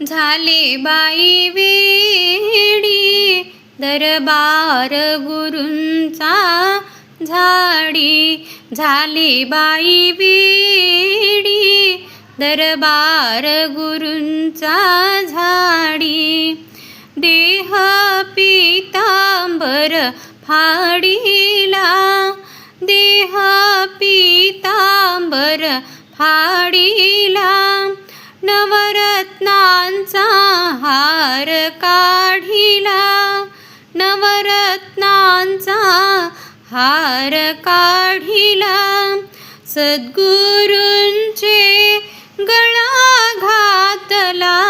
झाले बाई वेडी दरबार गुरूंचा झाडी. झाले बाई वेडी दरबार गुरूंचा झाडी. देह पीतांबर फाडिला, देह पीतांबर फाडिला. नवरत्नांचा हार काढिला, नवरत्नांचा हार काढिला. सद्गुरूंचे गळा घातला,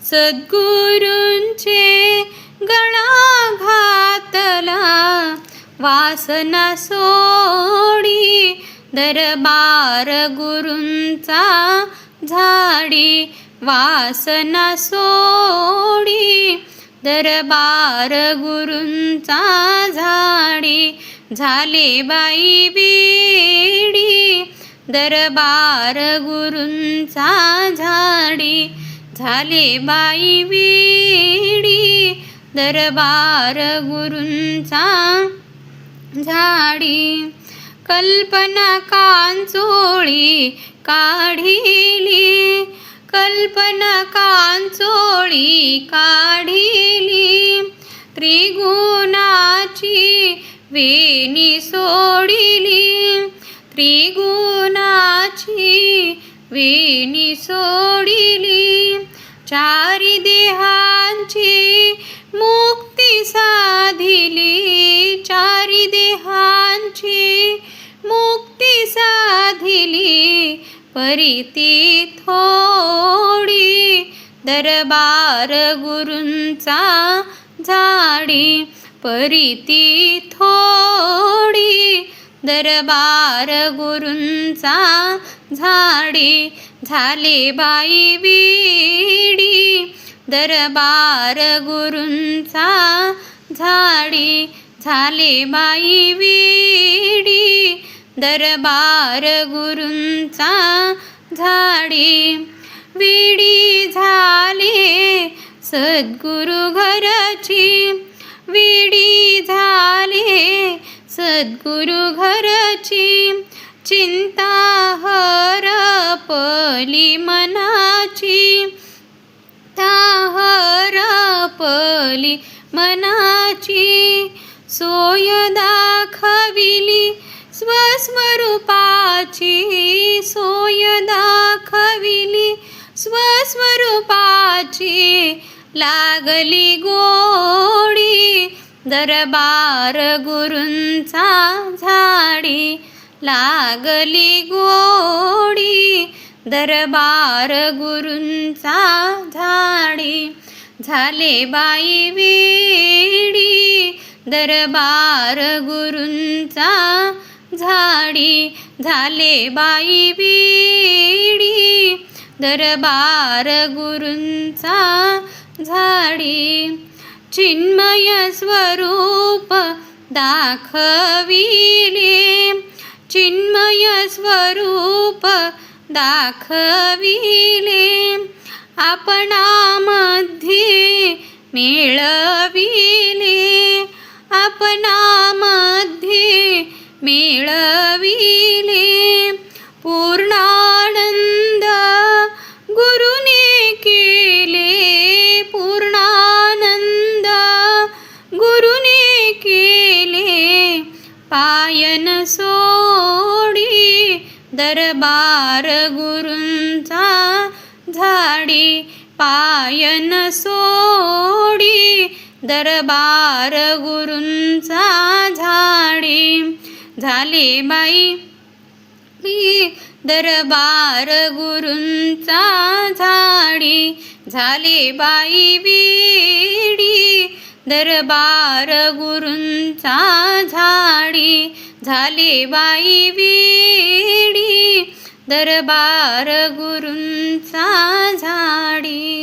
सद्गुरूंचे गळा घातला. वासना सोडी दरबार गुरूंचा झाडी. वासना सोडी दरबार गुरूंचा झाडी. झाले बाई वेडी दरबार गुरूंचा झाडी. झाले बाई वेडी दरबार गुरूंचा झाडी. कल्पना कांचोळी काढिली, कल्पना कांचोळी काढिली. त्रिगुणाची वेणी सोडिली, त्रिगुणाची वेणी सोडिली. चारी देहांची मुक्ती साधिली, चारी देहांची मुक्ती साधिली. परिती थोडी दरबार गुरूंचा झाडी. परिती थोडी दरबार गुरूंचा झाडी. झाले बाई वेडी दरबार गुरूंचा झाडी. झाले बाई वेडी दरबार गुरूंचा झाडी. वेडी झाले सद्गुरु घरची, वेडी झाले सद्गुरु घरची. चिंता हरपली मनाची, हरपली मनाची. सोय दाखविली स्वस्वरूपाची, सोय दाखविली स्वस्वरूपाची. लागली गोडी दरबार गुरूंचा झाडी. लागली गोडी दरबार गुरूंचा झाडी. झाले बाई वेडी दरबार गुरूंचा झाडी. झाले बाई वेडी दरबार गुरूंचा झाडी. चिन्मय स्वरूप दाखविले, चिन्मय स्वरूप दाखविले. आपणामध्ये मेळविले, आपणामध्ये मेळविले. पूर्णानंद गुरुने केले, पूर्णानंद गुरुने केले. पायन सोडी दरबार गुरूंचा झाडी. पायन सोडी दरबार गुरूंचा झाडी. झाले बाई दरबार गुरूंचा झाडी. झाले बाई वेडी दरबार गुरूंचा झाडी. झाले बाई वेडी दरबार गुरूंचा झाडी.